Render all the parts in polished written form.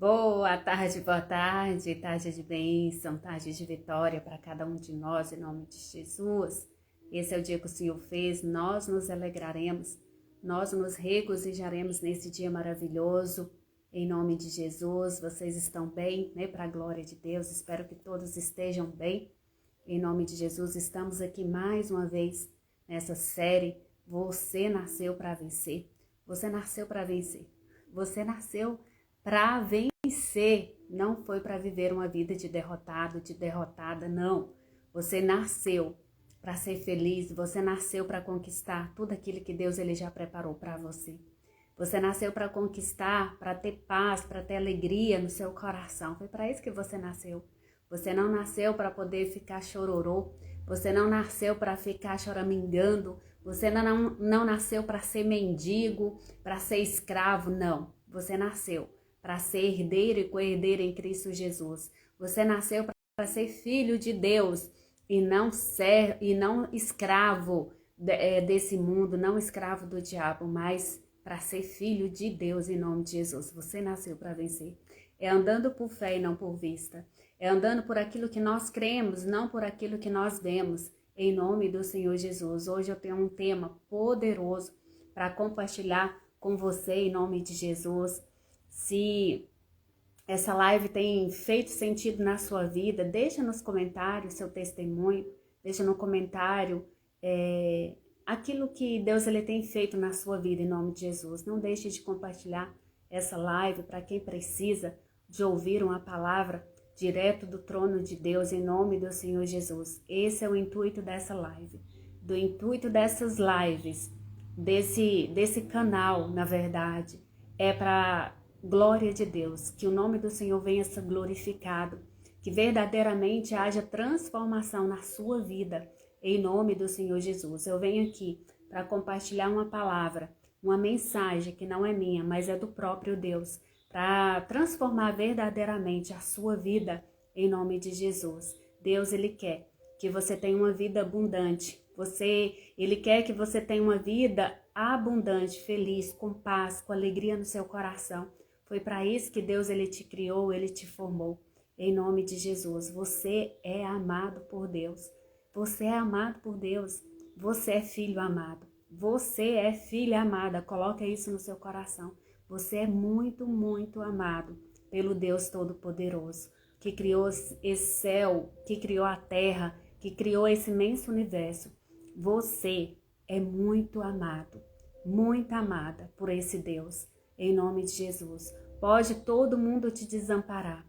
Boa tarde, tarde de bênção, tarde de vitória para cada um de nós, em nome de Jesus. Esse é o dia que o Senhor fez, nós nos alegraremos, nós nos regozijaremos nesse dia maravilhoso, em nome de Jesus. Vocês estão bem, né? Para a glória de Deus, espero que todos estejam bem, em nome de Jesus. Estamos aqui mais uma vez nessa série, Você Nasceu para Vencer. Você nasceu para vencer, você nasceu para vencer, não foi para viver uma vida de derrotado, de derrotada, não. Você nasceu para ser feliz, você nasceu para conquistar tudo aquilo que Deus ele já preparou para você. Você nasceu para conquistar, para ter paz, para ter alegria no seu coração. Foi para isso que você nasceu. Você não nasceu para poder ficar chororô, você não nasceu para ficar choramingando, você não nasceu para ser mendigo, para ser escravo, não. Você nasceu para ser herdeiro e co-herdeiro em Cristo Jesus. Você nasceu para ser filho de Deus e não escravo desse mundo, não escravo do diabo, mas para ser filho de Deus em nome de Jesus. Você nasceu para vencer. É andando por fé e não por vista. É andando por aquilo que nós cremos, não por aquilo que nós vemos, em nome do Senhor Jesus. Hoje eu tenho um tema poderoso para compartilhar com você, em nome de Jesus. Se essa live tem feito sentido na sua vida, deixa nos comentários seu testemunho, deixa no comentário aquilo que Deus ele tem feito na sua vida, em nome de Jesus. Não deixe de compartilhar essa live para quem precisa de ouvir uma palavra direto do trono de Deus, em nome do Senhor Jesus. Esse é o intuito dessa live, do intuito dessas lives, desse canal, na verdade, é para glória de Deus, que o nome do Senhor venha ser glorificado, que verdadeiramente haja transformação na sua vida, em nome do Senhor Jesus. Eu venho aqui para compartilhar uma palavra, uma mensagem que não é minha, mas é do próprio Deus, para transformar verdadeiramente a sua vida, em nome de Jesus. Deus, ele quer que você tenha uma vida abundante. Ele quer que você tenha uma vida abundante, feliz, com paz, com alegria no seu coração. Foi para isso que Deus ele te criou, ele te formou. Em nome de Jesus, você é amado por Deus. Você é amado por Deus. Você é filho amado. Você é filha amada. Coloca isso no seu coração. Você é muito, muito amado pelo Deus Todo-Poderoso, que criou esse céu, que criou a terra, que criou esse imenso universo. Você é muito amado, muito amada por esse Deus, em nome de Jesus. Pode todo mundo te desamparar,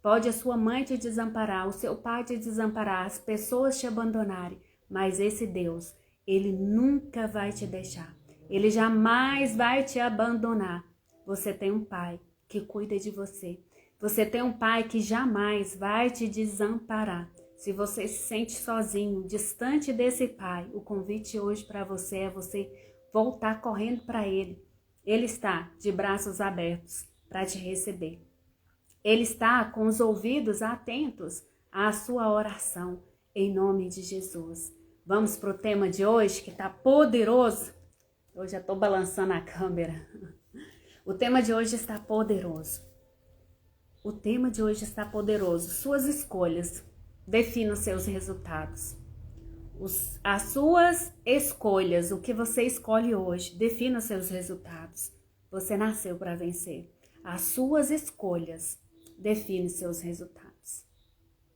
pode a sua mãe te desamparar, o seu pai te desamparar, as pessoas te abandonarem, mas esse Deus, ele nunca vai te deixar, ele jamais vai te abandonar. Você tem um pai que cuida de você. Você tem um pai que jamais vai te desamparar. Se você se sente sozinho, distante desse pai, o convite hoje para você é você voltar correndo para ele. Ele está de braços abertos para te receber. Ele está com os ouvidos atentos à sua oração, em nome de Jesus. Vamos para o tema de hoje, que está poderoso. Eu já estou balançando a câmera. O tema de hoje está poderoso. O tema de hoje está poderoso. Suas escolhas definem os seus resultados. As suas escolhas, o que você escolhe hoje, define os seus resultados. Você nasceu para vencer. As suas escolhas definem os seus resultados.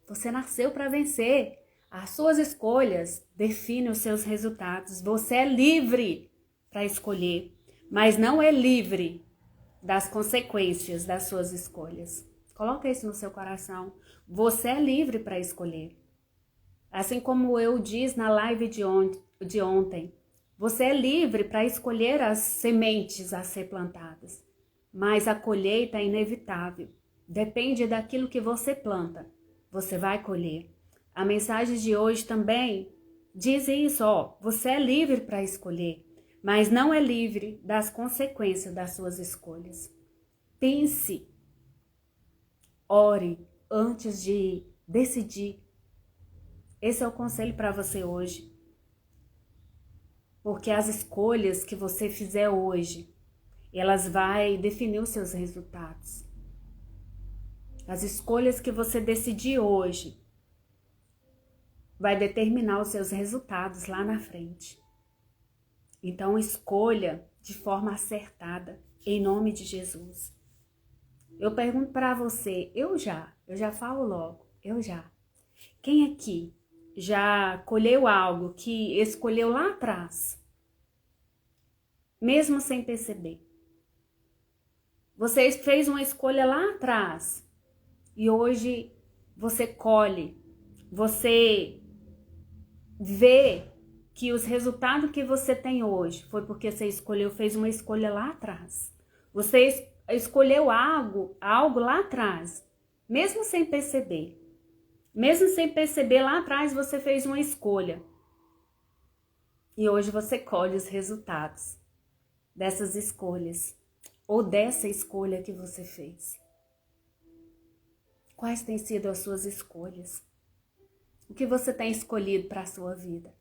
Você nasceu para vencer. As suas escolhas definem os seus resultados. Você é livre para escolher, mas não é livre das consequências das suas escolhas. Coloca isso no seu coração. Você é livre para escolher. Assim como eu disse na live de ontem, você é livre para escolher as sementes a ser plantadas. Mas a colheita é inevitável. Depende daquilo que você planta. Você vai colher. A mensagem de hoje também diz isso, você é livre para escolher, mas não é livre das consequências das suas escolhas. Pense, ore antes de decidir. Esse é o conselho para você hoje. Porque as escolhas que você fizer hoje, elas vão definir os seus resultados. As escolhas que você decidir hoje vai determinar os seus resultados lá na frente. Então escolha de forma acertada, em nome de Jesus. Eu pergunto para você, eu já falo logo, eu já. Quem aqui já colheu algo que escolheu lá atrás, mesmo sem perceber? Você fez uma escolha lá atrás e hoje você colhe, você vê que os resultados que você tem hoje foi porque você fez uma escolha lá atrás. Você escolheu algo lá atrás, mesmo sem perceber. Mesmo sem perceber, lá atrás você fez uma escolha. E hoje você colhe os resultados dessas escolhas, ou dessa escolha que você fez. Quais têm sido as suas escolhas? O que você tem escolhido para a sua vida?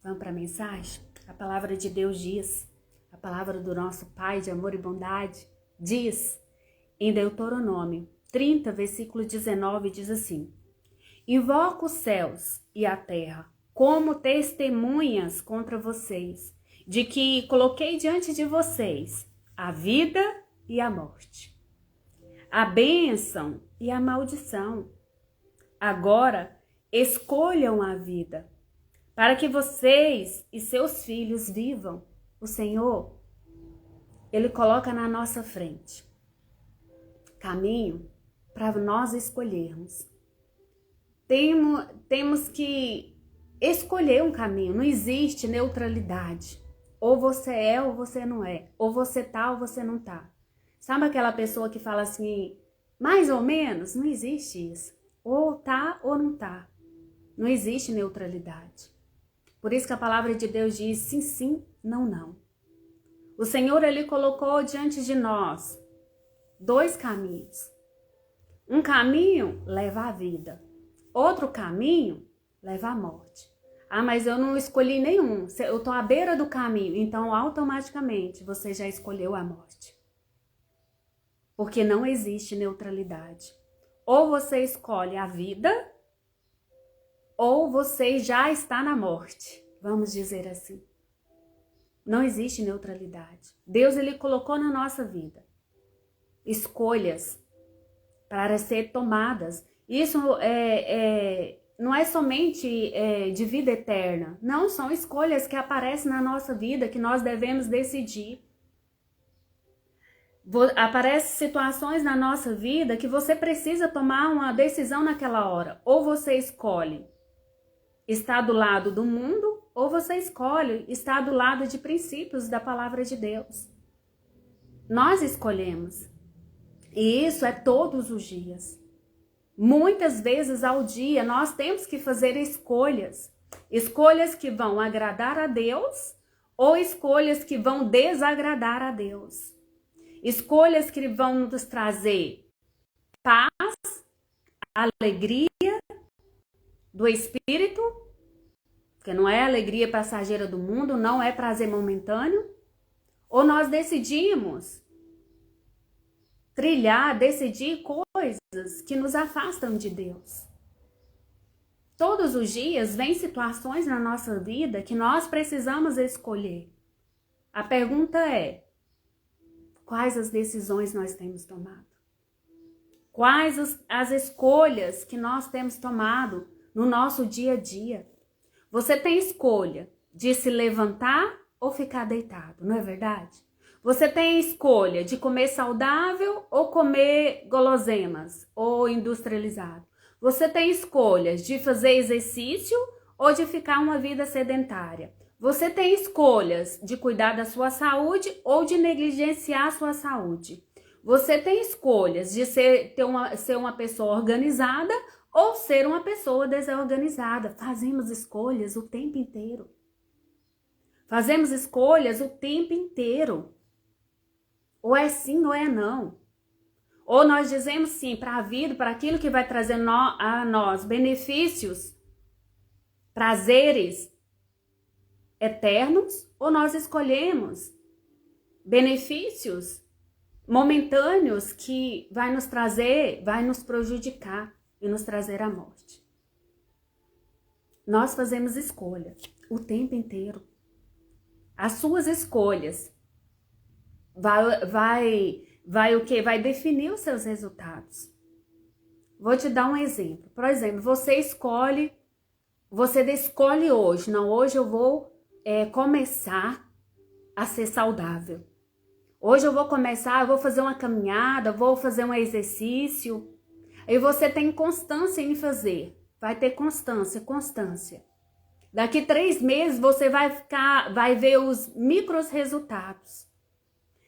Vamos para a mensagem? A palavra de Deus diz, a palavra do nosso Pai de amor e bondade, diz em Deuteronômio 30, versículo 19, diz assim: invoco os céus e a terra como testemunhas contra vocês, de que coloquei diante de vocês a vida e a morte, a bênção e a maldição. Agora escolham a vida, para que vocês e seus filhos vivam. O Senhor, Ele coloca na nossa frente caminho para nós escolhermos. Temos que escolher um caminho, não existe neutralidade. Ou você é ou você não é, ou você tá ou você não tá. Sabe aquela pessoa que fala assim, mais ou menos? Não existe isso. Ou tá ou não tá. Não existe neutralidade. Por isso que a palavra de Deus diz sim, sim, não, não. O Senhor, Ele colocou diante de nós 2 caminhos. Um caminho leva à vida. Outro caminho leva à morte. Ah, mas eu não escolhi nenhum. Eu estou à beira do caminho. Então, automaticamente, você já escolheu a morte. Porque não existe neutralidade. Ou você escolhe a vida, ou você já está na morte. Vamos dizer assim. Não existe neutralidade. Deus, Ele colocou na nossa vida escolhas para ser tomadas. Isso não é somente de vida eterna. Não, são escolhas que aparecem na nossa vida, que nós devemos decidir. Aparecem situações na nossa vida que você precisa tomar uma decisão naquela hora. Ou você escolhe estar do lado do mundo, ou você escolhe estar do lado de princípios da palavra de Deus. Nós escolhemos. E isso é todos os dias. Muitas vezes ao dia nós temos que fazer escolhas. Escolhas que vão agradar a Deus ou escolhas que vão desagradar a Deus. Escolhas que vão nos trazer paz, alegria do Espírito, porque não é alegria passageira do mundo, não é prazer momentâneo. Ou nós decidimos decidir coisas que nos afastam de Deus. Todos os dias vem situações na nossa vida que nós precisamos escolher. A pergunta é, quais as decisões nós temos tomado? Quais as escolhas que nós temos tomado no nosso dia a dia? Você tem escolha de se levantar ou ficar deitado, não é verdade? Você tem escolha de comer saudável ou comer guloseimas ou industrializado. Você tem escolhas de fazer exercício ou de ficar uma vida sedentária. Você tem escolhas de cuidar da sua saúde ou de negligenciar a sua saúde. Você tem escolhas de ser uma pessoa organizada ou ser uma pessoa desorganizada. Fazemos escolhas o tempo inteiro. Fazemos escolhas o tempo inteiro. Ou é sim ou é não. Ou nós dizemos sim para a vida, para aquilo que vai trazer a nós benefícios, prazeres eternos, ou nós escolhemos benefícios momentâneos que vai nos prejudicar e nos trazer a morte. Nós fazemos escolha o tempo inteiro. As suas escolhas vai o quê? Vai definir os seus resultados. Vou te dar um exemplo. Por exemplo, você escolhe hoje, não, hoje eu vou começar a ser saudável. Hoje eu vou fazer uma caminhada, vou fazer um exercício. Aí você tem constância em fazer. Vai ter constância. Daqui 3 meses você vai ver os micros resultados.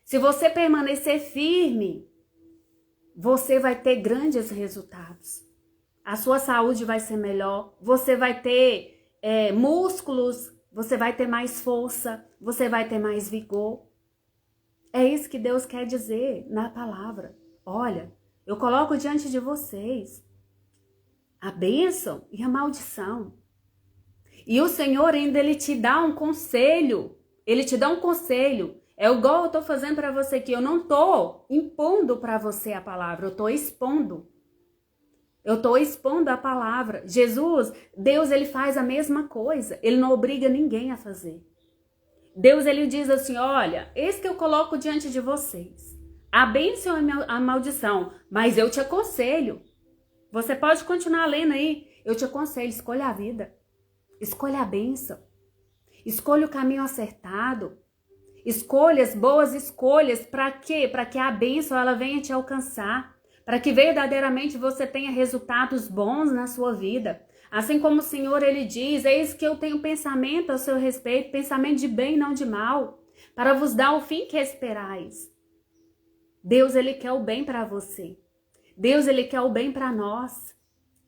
Se você permanecer firme, você vai ter grandes resultados. A sua saúde vai ser melhor, você vai ter músculos, você vai ter mais força, você vai ter mais vigor. É isso que Deus quer dizer na palavra. Olha, eu coloco diante de vocês a bênção e a maldição. E o Senhor ainda, Ele te dá um conselho. Ele te dá um conselho. É igual eu estou fazendo para você aqui. Eu não estou impondo para você a palavra. Eu estou expondo. Eu estou expondo a palavra. Jesus, Deus, Ele faz a mesma coisa. Ele não obriga ninguém a fazer. Deus, Ele diz assim, olha, esse que eu coloco diante de vocês. A bênção e a maldição. Mas eu te aconselho. Você pode continuar lendo aí. Eu te aconselho, escolha a vida. Escolha a bênção. Escolha o caminho acertado. Escolha as boas escolhas. Para quê? Para que a bênção ela venha te alcançar. Para que verdadeiramente você tenha resultados bons na sua vida. Assim como o Senhor, Ele diz, eis que eu tenho pensamento a seu respeito, pensamento de bem, não de mal, para vos dar o fim que esperais. Deus, Ele quer o bem para você. Deus, Ele quer o bem para nós.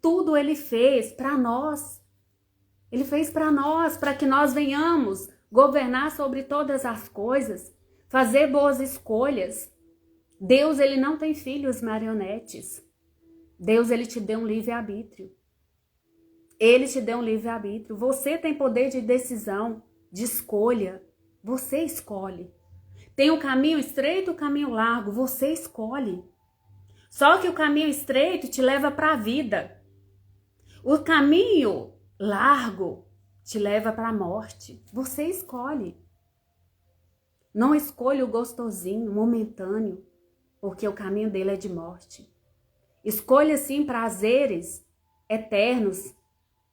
Tudo Ele fez para nós. Ele fez para nós, para que nós venhamos governar sobre todas as coisas, fazer boas escolhas. Deus, Ele não tem filhos marionetes. Deus, Ele te deu um livre-arbítrio. Ele te deu um livre-arbítrio. Você tem poder de decisão, de escolha. Você escolhe. Tem o caminho estreito, o caminho largo. Você escolhe. Só que o caminho estreito te leva para a vida. O caminho largo te leva para a morte. Você escolhe. Não escolha o gostosinho, momentâneo, porque o caminho dele é de morte. Escolha, sim, prazeres eternos,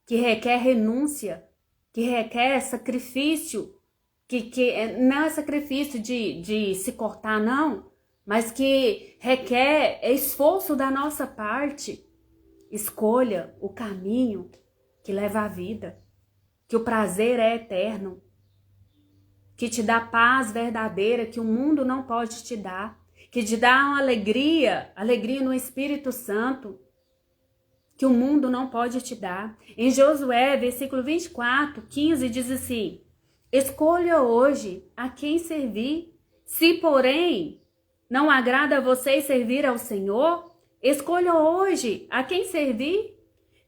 que requer renúncia, que requer sacrifício, que não é sacrifício de se cortar, não, mas que requer esforço da nossa parte. Escolha o caminho que leva à vida, que o prazer é eterno, que te dá paz verdadeira que o mundo não pode te dar, que te dá uma alegria no Espírito Santo, que o mundo não pode te dar. Em Josué, versículo 24, 15, diz assim, escolha hoje a quem servir, se porém não agrada a vocês servir ao Senhor, escolha hoje a quem servir,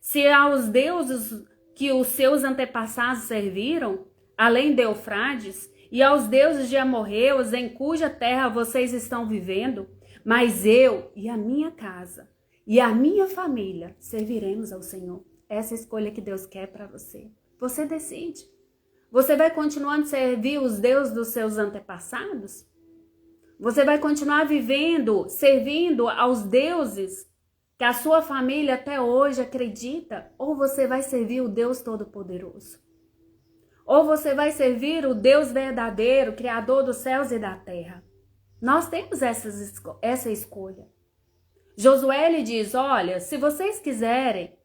se aos deuses que os seus antepassados serviram, além de Eufrates, e aos deuses de amorreus em cuja terra vocês estão vivendo, mas eu e a minha casa e a minha família serviremos ao Senhor. Essa é a escolha que Deus quer para você. Você decide. Você vai continuar a servir os deuses dos seus antepassados? Você vai continuar servindo aos deuses que a sua família até hoje acredita? Ou você vai servir o Deus Todo-Poderoso? Ou você vai servir o Deus verdadeiro, Criador dos céus e da terra? Nós temos essa escolha. Josué lhe diz, olha, se vocês quiserem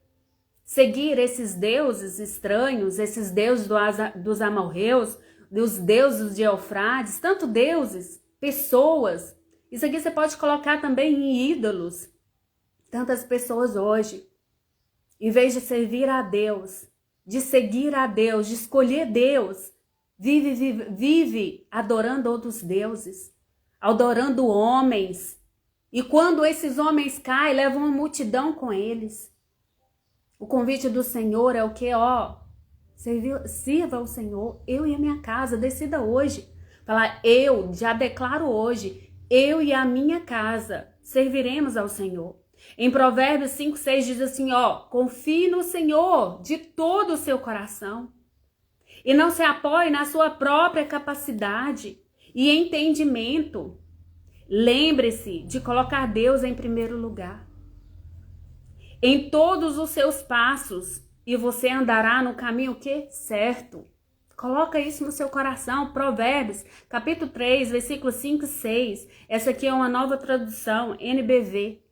seguir esses deuses estranhos, esses deuses dos amorreus, dos deuses de Eufrates, tanto deuses, pessoas, isso aqui você pode colocar também em ídolos. Tantas pessoas hoje, em vez de servir a Deus, de seguir a Deus, de escolher Deus, vive adorando outros deuses, adorando homens. E quando esses homens caem, levam uma multidão com eles. O convite do Senhor é o que? Sirva ao Senhor, eu e a minha casa, decida hoje. Falar, eu já declaro hoje eu e a minha casa serviremos ao Senhor. Em Provérbios 5:6 diz assim, confie no Senhor de todo o seu coração e não se apoie na sua própria capacidade e entendimento. Lembre-se de colocar Deus em primeiro lugar em todos os seus passos e você andará no caminho certo. Coloca isso no seu coração. Provérbios, capítulo 3, versículos 5 e 6. Essa aqui é uma nova tradução, NBV.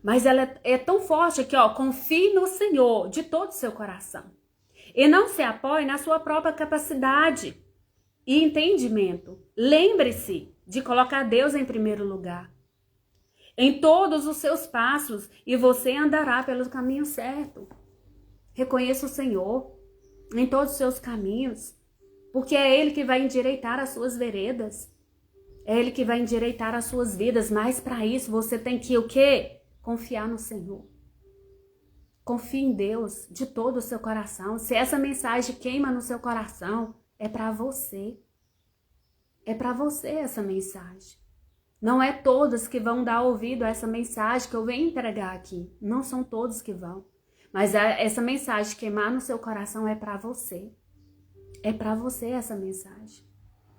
Mas ela é tão forte aqui, confie no Senhor de todo o seu coração. E não se apoie na sua própria capacidade e entendimento. Lembre-se de colocar Deus em primeiro lugar em todos os seus passos e você andará pelo caminho certo. Reconheça o Senhor em todos os seus caminhos, porque é Ele que vai endireitar as suas veredas. É Ele que vai endireitar as suas vidas, mas para isso você tem que o quê? Confiar no Senhor. Confie em Deus de todo o seu coração. Se essa mensagem queima no seu coração, é para você. É para você essa mensagem. Não é todos que vão dar ouvido a essa mensagem que eu venho entregar aqui. Não são todos que vão. Mas essa mensagem queimar no seu coração é para você. É para você essa mensagem.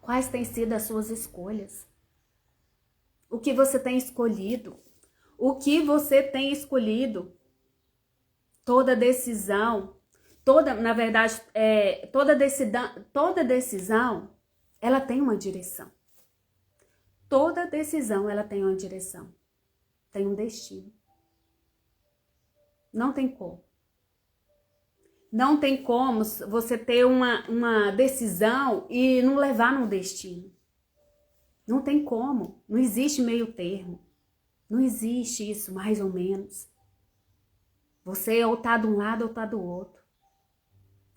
Quais têm sido as suas escolhas? O que você tem escolhido? O que você tem escolhido? Toda decisão, toda decisão, ela tem uma direção. Toda decisão, ela tem uma direção. Tem um destino. Não tem como. Não tem como você ter uma decisão e não levar no destino. Não tem como. Não existe meio termo. Não existe isso, mais ou menos. Você ou tá de um lado ou tá do outro.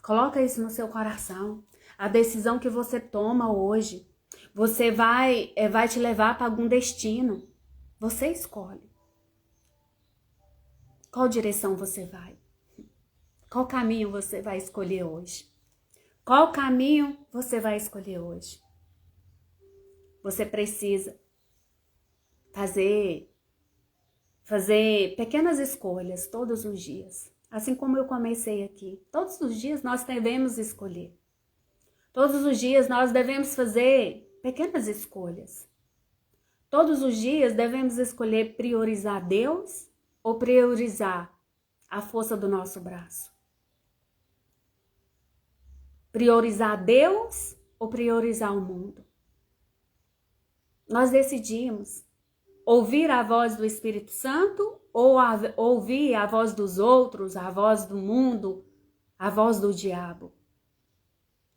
Coloca isso no seu coração. A decisão que você toma hoje, você vai te levar para algum destino. Você escolhe. Qual direção você vai? Qual caminho você vai escolher hoje? Qual caminho você vai escolher hoje? Você precisa fazer pequenas escolhas todos os dias. Assim como eu comecei aqui. Todos os dias nós devemos escolher. Todos os dias nós devemos fazer pequenas escolhas. Todos os dias devemos escolher priorizar Deus ou priorizar a força do nosso braço. Priorizar Deus ou priorizar o mundo. Nós decidimos ouvir a voz do Espírito Santo ou ouvir a voz dos outros, a voz do mundo, a voz do diabo.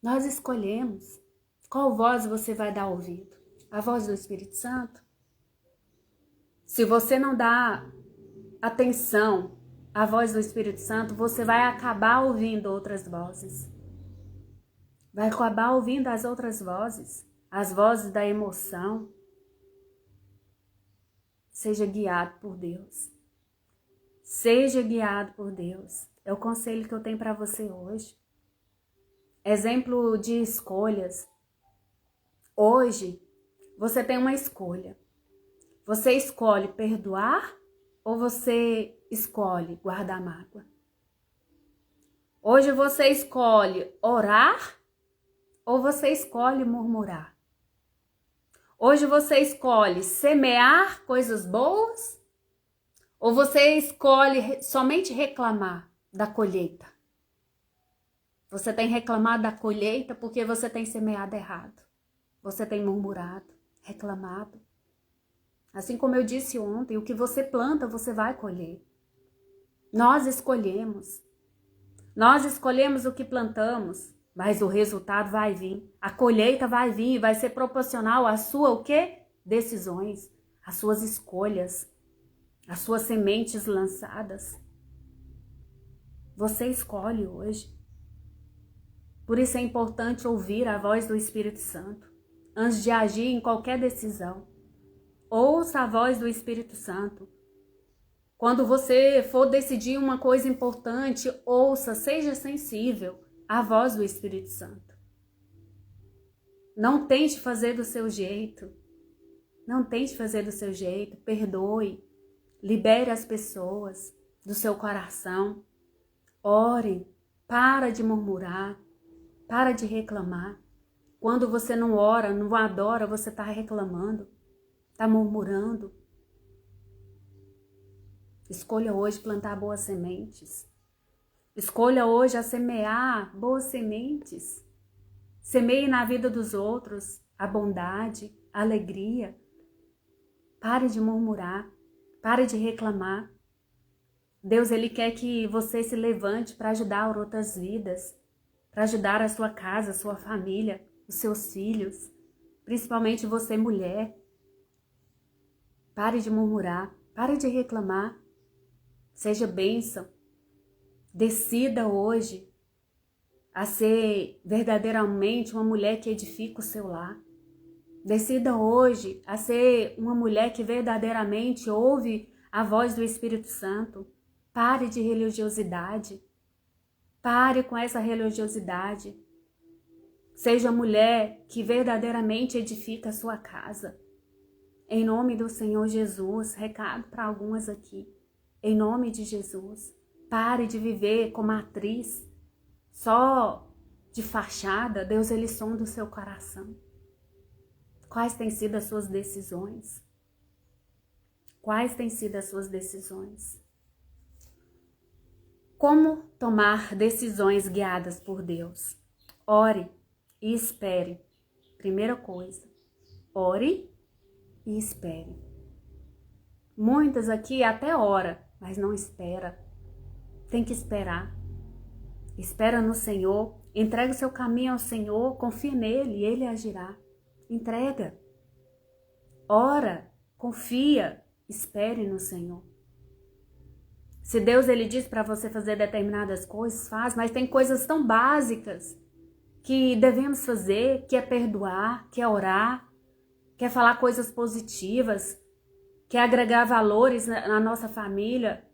Nós escolhemos qual voz você vai dar ouvido. A voz do Espírito Santo? Se você não dá atenção à voz do Espírito Santo, você vai acabar ouvindo outras vozes. Vai acabar ouvindo as outras vozes, as vozes da emoção. Seja guiado por Deus. Seja guiado por Deus. É o conselho que eu tenho para você hoje. Exemplo de escolhas. Hoje, você tem uma escolha. Você escolhe perdoar ou você escolhe guardar mágoa? Hoje você escolhe orar ou você escolhe murmurar? Hoje você escolhe semear coisas boas ou você escolhe somente reclamar da colheita? Você tem reclamado da colheita porque você tem semeado errado. Você tem murmurado, reclamado. Assim como eu disse ontem, o que você planta, você vai colher. Nós escolhemos. Nós escolhemos o que plantamos, mas o resultado vai vir. A colheita vai vir e vai ser proporcional às suas o quê? Decisões, às suas escolhas, às suas sementes lançadas. Você escolhe hoje. Por isso é importante ouvir a voz do Espírito Santo antes de agir em qualquer decisão. Ouça a voz do Espírito Santo. Quando você for decidir uma coisa importante, ouça, seja sensível à voz do Espírito Santo. Não tente fazer do seu jeito. Não tente fazer do seu jeito, perdoe. Libere as pessoas do seu coração. Ore, para de murmurar, para de reclamar. Quando você não ora, não adora, você está reclamando, está murmurando. Escolha hoje plantar boas sementes. Escolha hoje a semear boas sementes. Semeie na vida dos outros a bondade, a alegria. Pare de murmurar, pare de reclamar. Deus, Ele quer que você se levante para ajudar outras vidas, para ajudar a sua casa, a sua família, os seus filhos, principalmente você, mulher. Pare de murmurar, pare de reclamar. Seja bênção. Decida hoje a ser verdadeiramente uma mulher que edifica o seu lar. Decida hoje a ser uma mulher que verdadeiramente ouve a voz do Espírito Santo. Pare de religiosidade. Pare com essa religiosidade. Seja mulher que verdadeiramente edifica a sua casa. Em nome do Senhor Jesus, recado para algumas aqui. Em nome de Jesus, pare de viver como atriz, só de fachada. Deus, Ele sonda o seu coração. Quais têm sido as suas decisões? Quais têm sido as suas decisões? Como tomar decisões guiadas por Deus? Ore e espere. Primeira coisa, ore e espere. Muitas aqui até ora, mas não espera. Tem que esperar. Espera no Senhor, entrega o seu caminho ao Senhor, confia nele, Ele agirá. Entrega. Ora, confia, espere no Senhor. Se Deus, Ele diz para você fazer determinadas coisas, faz, mas tem coisas tão básicas que devemos fazer, que é perdoar, que é orar, que é falar coisas positivas, que é agregar valores na nossa família.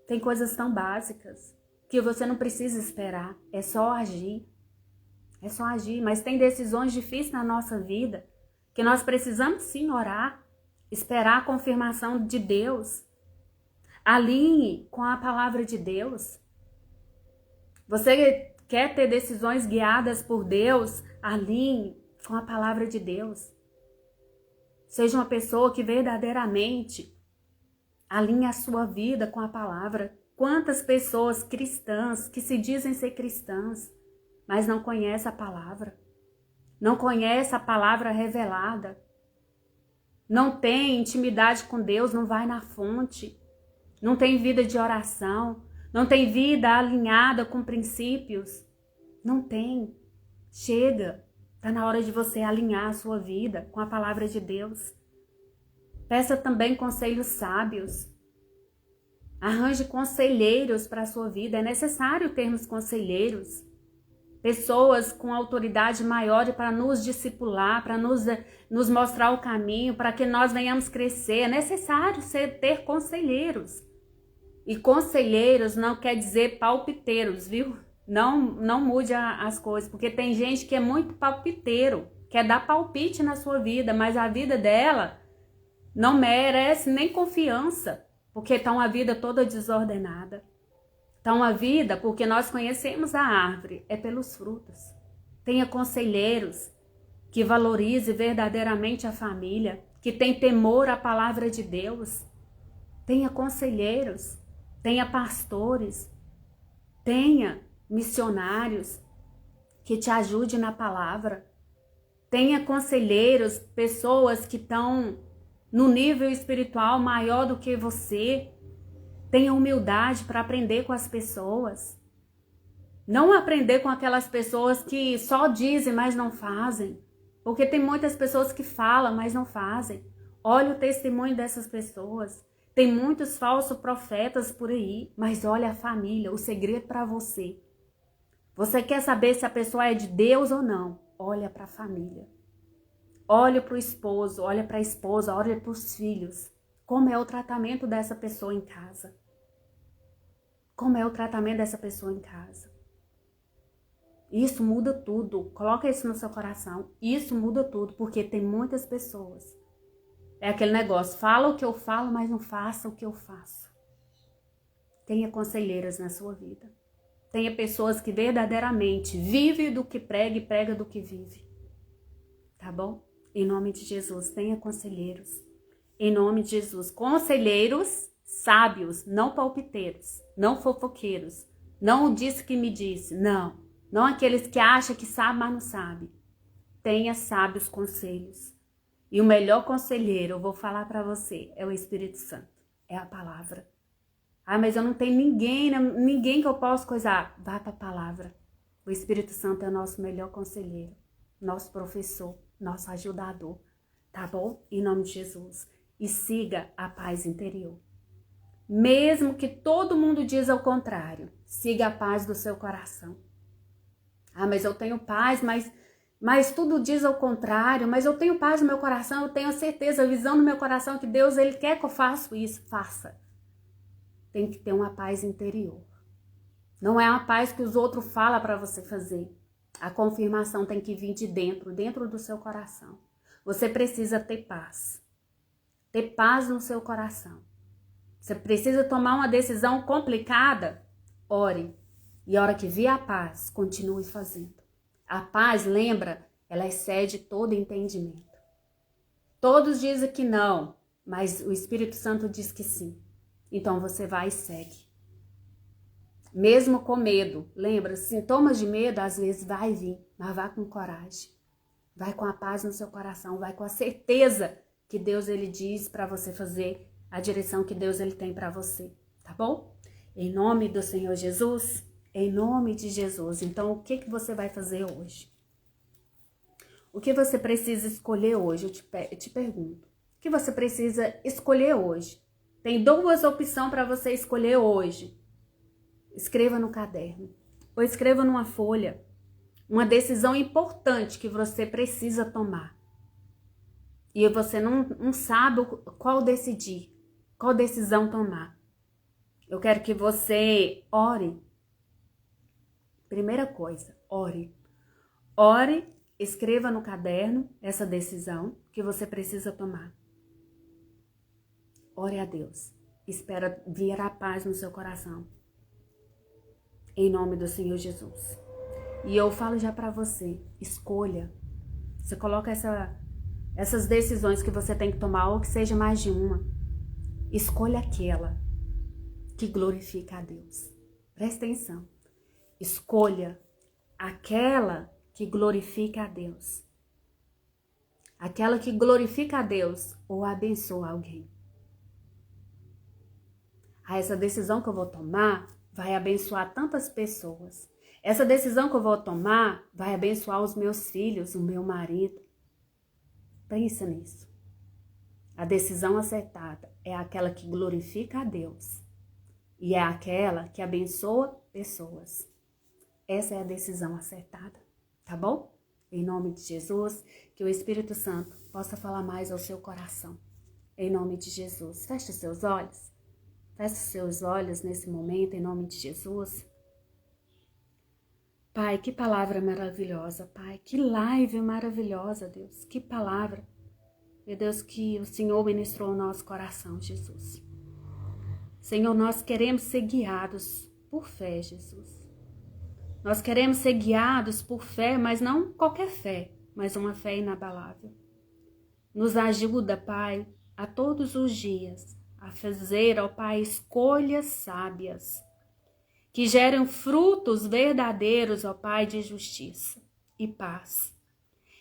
Tem coisas tão básicas que você não precisa esperar, é só agir. É só agir, mas tem decisões difíceis na nossa vida que nós precisamos sim orar, esperar a confirmação de Deus. Alinhe com a palavra de Deus. Você quer ter decisões guiadas por Deus? Alinhe com a palavra de Deus. Seja uma pessoa que verdadeiramente alinhe a sua vida com a palavra. Quantas pessoas cristãs que se dizem ser cristãs, mas não conhecem a palavra. Não conhecem a palavra revelada. Não tem intimidade com Deus, não vai na fonte. Não tem vida de oração. Não tem vida alinhada com princípios. Não tem. Chega. Está na hora de você alinhar a sua vida com a palavra de Deus. Peça também conselhos sábios. Arranje conselheiros para a sua vida. É necessário termos conselheiros. Pessoas com autoridade maior para nos discipular, para nos mostrar o caminho, para que nós venhamos crescer. É necessário ter conselheiros. E conselheiros não quer dizer palpiteiros, viu? Não mude as coisas, porque tem gente que é muito palpiteiro, quer dar palpite na sua vida, mas a vida dela não merece nem confiança, porque está uma vida toda desordenada. Está uma vida, porque nós conhecemos a árvore, é pelos frutos. Tenha conselheiros que valorize verdadeiramente a família, que tem temor à palavra de Deus. Tenha conselheiros, tenha pastores, tenha missionários que te ajudem na palavra. Tenha conselheiros, pessoas que estão no nível espiritual maior do que você. Tenha humildade para aprender com as pessoas. Não aprender com aquelas pessoas que só dizem, mas não fazem. Porque tem muitas pessoas que falam, mas não fazem. Olha o testemunho dessas pessoas. Tem muitos falsos profetas por aí, mas olha a família, o segredo para você. Você quer saber se a pessoa é de Deus ou não? Olha para a família. Olha para o esposo, olha para a esposa, olha para os filhos. Como é o tratamento dessa pessoa em casa? Como é o tratamento dessa pessoa em casa? Isso muda tudo. Coloca isso no seu coração. Isso muda tudo, porque tem muitas pessoas. É aquele negócio, fala o que eu falo, mas não faça o que eu faço. Tenha conselheiras na sua vida. Tenha pessoas que verdadeiramente vivem do que prega e prega do que vive. Tá bom? Em nome de Jesus, tenha conselheiros. Em nome de Jesus, conselheiros sábios, não palpiteiros, não fofoqueiros, não disse que me disse, não aqueles que acham que sabe, mas não sabe. Tenha sábios conselhos. E o melhor conselheiro, eu vou falar para você, é o Espírito Santo, é a palavra. Ah, mas eu não tenho ninguém que eu possa coisar. Vá para a palavra. O Espírito Santo é o nosso melhor conselheiro, nosso professor, nosso ajudador. Tá bom? Em nome de Jesus. E siga a paz interior. Mesmo que todo mundo diz ao contrário, siga a paz do seu coração. Ah, mas eu tenho paz, mas tudo diz ao contrário, mas eu tenho paz no meu coração, eu tenho a certeza, a visão no meu coração que Deus, Ele quer que eu faça isso. Faça. Tem que ter uma paz interior. Não é uma paz que os outros falam para você fazer. A confirmação tem que vir de dentro do seu coração. Você precisa ter paz. Ter paz no seu coração. Você precisa tomar uma decisão complicada? Ore. E a hora que vier a paz, continue fazendo. A paz, lembra, ela excede todo entendimento. Todos dizem que não, mas o Espírito Santo diz que sim. Então você vai e segue. Mesmo com medo, lembra, sintomas de medo às vezes vai vir, mas vá com coragem. Vai com a paz no seu coração, vai com a certeza que Deus ele diz para você fazer a direção que Deus ele tem para você, tá bom? Em nome do Senhor Jesus, em nome de Jesus. Então, o que você vai fazer hoje? O que você precisa escolher hoje? Eu te pergunto. O que você precisa escolher hoje? Tem duas opções para você escolher hoje. Escreva no caderno ou escreva numa folha. Uma decisão importante que você precisa tomar. E você não sabe qual decidir, qual decisão tomar. Eu quero que você ore. Primeira coisa, ore. Ore, escreva no caderno essa decisão que você precisa tomar. Ore a Deus. Espera vir a paz no seu coração. Em nome do Senhor Jesus. E eu falo já para você, escolha. Você coloca essas decisões que você tem que tomar, ou que seja mais de uma. Escolha aquela que glorifica a Deus. Presta atenção. Escolha aquela que glorifica a Deus. Aquela que glorifica a Deus ou abençoa alguém. Essa decisão que eu vou tomar vai abençoar tantas pessoas. Essa decisão que eu vou tomar vai abençoar os meus filhos, o meu marido. Pensa nisso. A decisão acertada é aquela que glorifica a Deus. E é aquela que abençoa pessoas. Essa é a decisão acertada, tá bom? Em nome de Jesus, que o Espírito Santo possa falar mais ao seu coração. Em nome de Jesus. Feche seus olhos. Feche seus olhos nesse momento, em nome de Jesus. Pai, que palavra maravilhosa, Pai. Que live maravilhosa, Deus. Que palavra. Meu Deus, que o Senhor ministrou o nosso coração, Jesus. Senhor, nós queremos ser guiados por fé, Jesus. Nós queremos ser guiados por fé, mas não qualquer fé, mas uma fé inabalável. Nos ajuda, Pai, a todos os dias a fazer, ó Pai, escolhas sábias, que gerem frutos verdadeiros, ó Pai, de justiça e paz.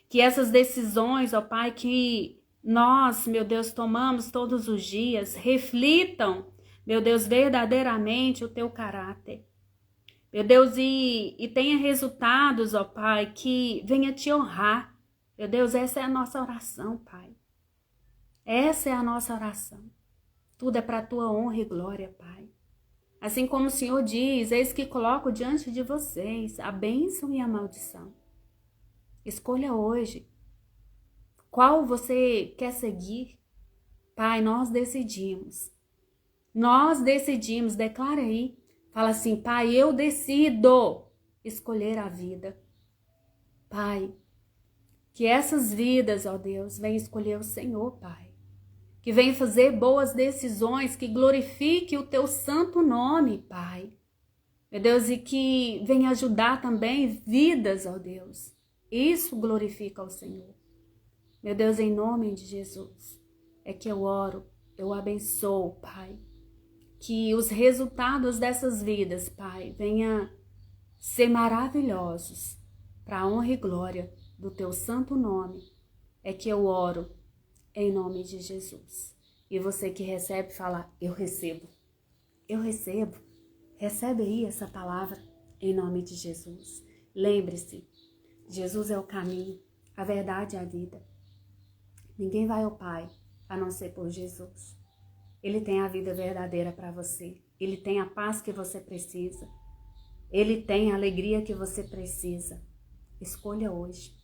Que essas decisões, ó Pai, que nós, meu Deus, tomamos todos os dias, reflitam, meu Deus, verdadeiramente o Teu caráter. Meu Deus, e tenha resultados, ó Pai, que venha Te honrar. Meu Deus, essa é a nossa oração, Pai. Essa é a nossa oração. Tudo é para a Tua honra e glória, Pai. Assim como o Senhor diz, eis que coloco diante de vocês a bênção e a maldição. Escolha hoje. Qual você quer seguir? Pai, nós decidimos. Nós decidimos, declara aí. Fala assim, Pai, eu decido escolher a vida. Pai, que essas vidas, ó Deus, venham escolher o Senhor, Pai. Que venham fazer boas decisões, que glorifique o teu santo nome, Pai. Meu Deus, e que venha ajudar também vidas, ó Deus. Isso glorifica ao Senhor. Meu Deus, em nome de Jesus, é que eu oro, eu abençoo, Pai. Que os resultados dessas vidas, Pai, venham ser maravilhosos para a honra e glória do teu santo nome. É que eu oro em nome de Jesus. E você que recebe, fala, eu recebo. Eu recebo. Recebe aí essa palavra em nome de Jesus. Lembre-se, Jesus é o caminho, a verdade e a vida. Ninguém vai ao Pai a não ser por Jesus. Ele tem a vida verdadeira para você. Ele tem a paz que você precisa. Ele tem a alegria que você precisa. Escolha hoje.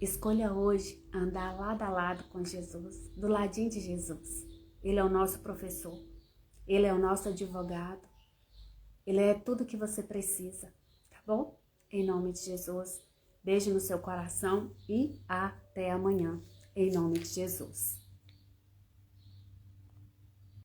Escolha hoje andar lado a lado com Jesus, do ladinho de Jesus. Ele é o nosso professor. Ele é o nosso advogado. Ele é tudo que você precisa, tá bom? Em nome de Jesus. Beijo no seu coração e até amanhã. Em nome de Jesus.